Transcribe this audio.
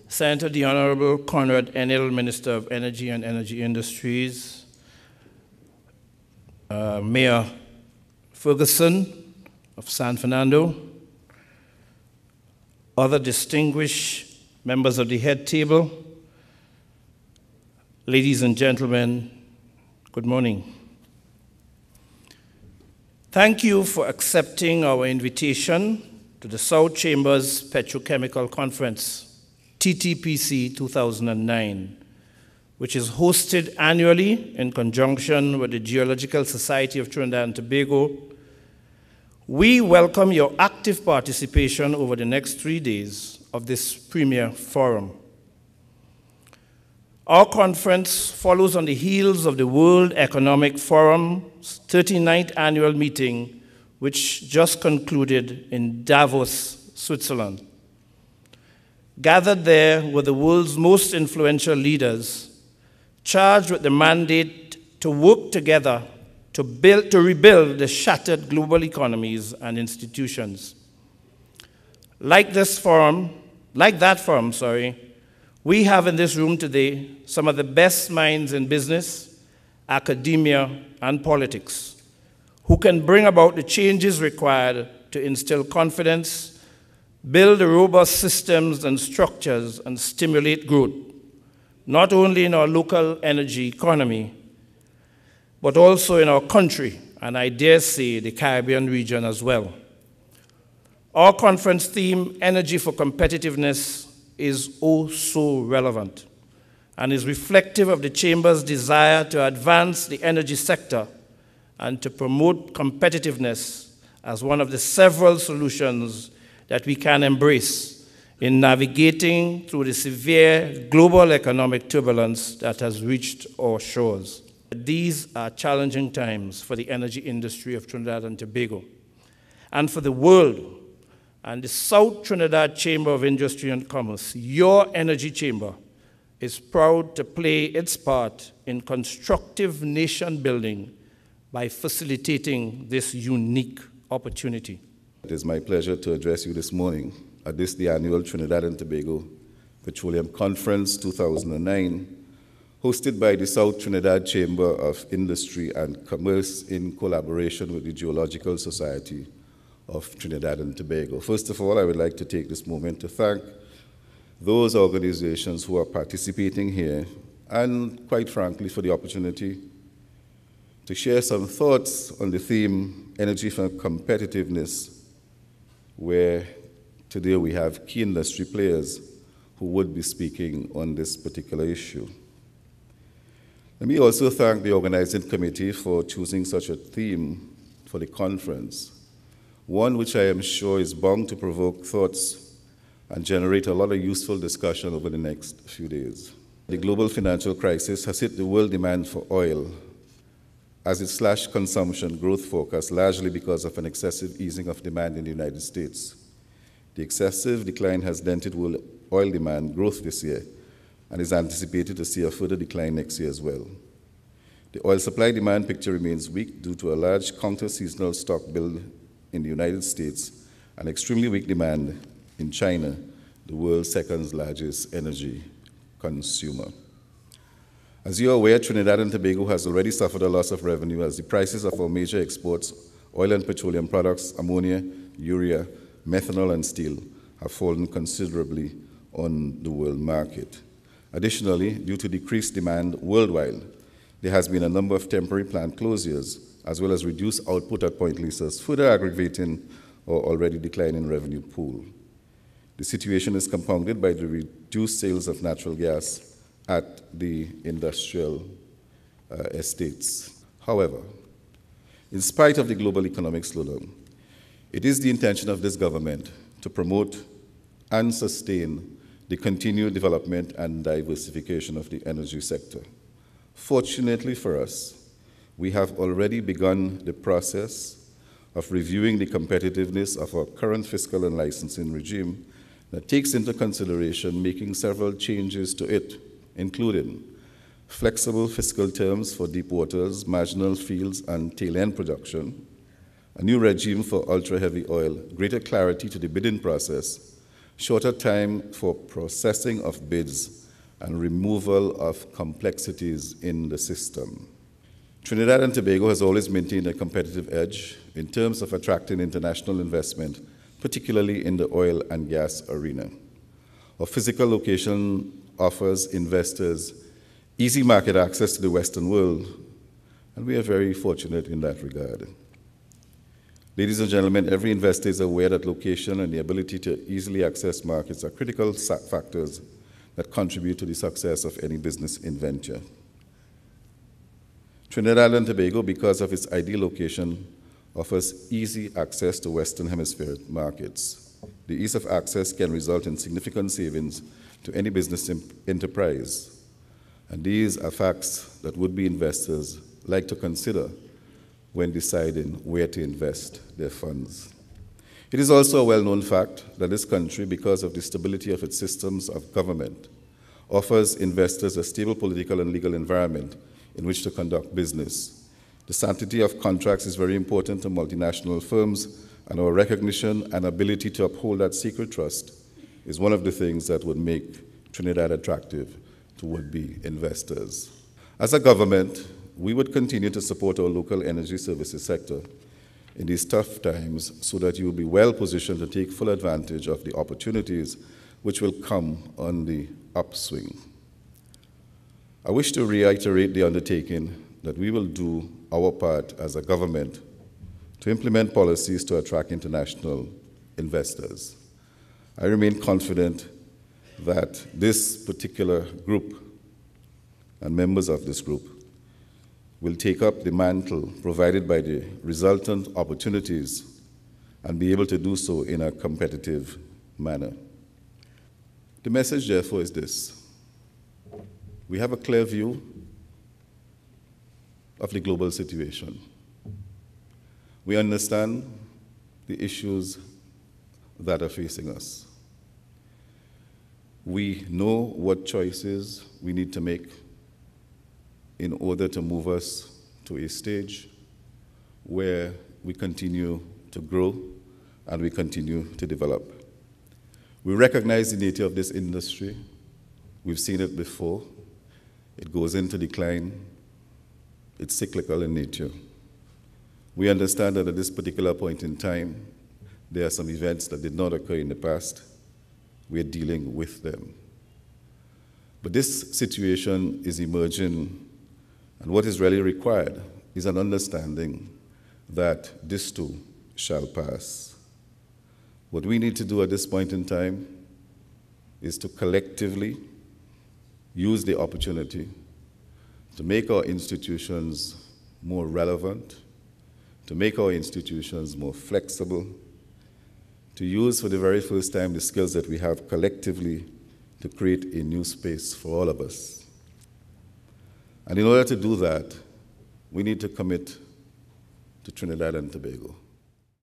Senator the Honourable Conrad, Enill, Minister of Energy and Energy Industries, Mayor Ferguson of San Fernando, other distinguished members of the head table, ladies and gentlemen, good morning. Thank you for accepting our invitation to the South Chambers Petrochemical Conference, TTPC 2009, which is hosted annually in conjunction with the Geological Society of Trinidad and Tobago. We welcome your active participation over the next 3 days of this premier forum. Our conference follows on the heels of the World Economic Forum's 39th annual meeting, which just concluded in Davos, Switzerland. Gathered there were the world's most influential leaders, charged with the mandate to work together to rebuild the shattered global economies and institutions. Like that forum, we have in this room today some of the best minds in business, academia, and politics who can bring about the changes required to instill confidence, build robust systems and structures, and stimulate growth, not only in our local energy economy, but also in our country, and I dare say the Caribbean region as well. Our conference theme, Energy for Competitiveness, is oh so relevant and is reflective of the Chamber's desire to advance the energy sector and to promote competitiveness as one of the several solutions that we can embrace in navigating through the severe global economic turbulence that has reached our shores. These are challenging times for the energy industry of Trinidad and Tobago and for the world. And the South Trinidad Chamber of Industry and Commerce, your energy chamber, is proud to play its part in constructive nation building by facilitating this unique opportunity. It is my pleasure to address you this morning at the annual Trinidad and Tobago Petroleum Conference 2009, hosted by the South Trinidad Chamber of Industry and Commerce in collaboration with the Geological Society of Trinidad and Tobago. First of all, I would like to take this moment to thank those organizations who are participating here and, quite frankly, for the opportunity to share some thoughts on the theme, Energy for Competitiveness, where today we have key industry players who would be speaking on this particular issue. Let me also thank the organizing committee for choosing such a theme for the conference, one which I am sure is bound to provoke thoughts and generate a lot of useful discussion over the next few days. The global financial crisis has hit the world demand for oil as it slashed consumption growth forecast, largely because of an excessive easing of demand in the United States. The excessive decline has dented world oil demand growth this year and is anticipated to see a further decline next year as well. The oil supply demand picture remains weak due to a large counter-seasonal stock build in the United States and extremely weak demand in China, the world's second largest energy consumer. As you are aware, Trinidad and Tobago has already suffered a loss of revenue as the prices of our major exports, oil and petroleum products, ammonia, urea, methanol, and steel, have fallen considerably on the world market. Additionally, due to decreased demand worldwide, there has been a number of temporary plant closures, as well as reduced output at Point Lisas, further aggravating our already declining revenue pool. The situation is compounded by the reduced sales of natural gas at the industrial estates. However, in spite of the global economic slowdown, it is the intention of this government to promote and sustain the continued development and diversification of the energy sector. Fortunately for us, we have already begun the process of reviewing the competitiveness of our current fiscal and licensing regime that takes into consideration making several changes to it, including flexible fiscal terms for deep waters, marginal fields, and tail-end production, a new regime for ultra-heavy oil, greater clarity to the bidding process, shorter time for processing of bids, and removal of complexities in the system. Trinidad and Tobago has always maintained a competitive edge in terms of attracting international investment, particularly in the oil and gas arena. Our physical location offers investors easy market access to the Western world, and we are very fortunate in that regard. Ladies and gentlemen, every investor is aware that location and the ability to easily access markets are critical factors that contribute to the success of any business venture. Trinidad and Tobago, because of its ideal location, offers easy access to Western Hemisphere markets. The ease of access can result in significant savings to any business enterprise, and these are facts that would-be investors like to consider when deciding where to invest their funds. It is also a well-known fact that this country, because of the stability of its systems of government, offers investors a stable political and legal environment in which to conduct business. The sanctity of contracts is very important to multinational firms, and our recognition and ability to uphold that secret trust is one of the things that would make Trinidad attractive to would-be investors. As a government, we would continue to support our local energy services sector in these tough times so that you will be well positioned to take full advantage of the opportunities which will come on the upswing. I wish to reiterate the undertaking that we will do our part as a government to implement policies to attract international investors. I remain confident that this particular group and members of this group will take up the mantle provided by the resultant opportunities and be able to do so in a competitive manner. The message, therefore, is this. We have a clear view of the global situation. We understand the issues that are facing us. We know what choices we need to make in order to move us to a stage where we continue to grow and we continue to develop. We recognize the nature of this industry. We've seen it before. It goes into decline. It's cyclical in nature. We understand that at this particular point in time, there are some events that did not occur in the past. We're dealing with them. But this situation is emerging, and what is really required is an understanding that this too shall pass. What we need to do at this point in time is to collectively use the opportunity to make our institutions more relevant, to make our institutions more flexible, to use for the very first time the skills that we have collectively to create a new space for all of us. And in order to do that, we need to commit to Trinidad and Tobago.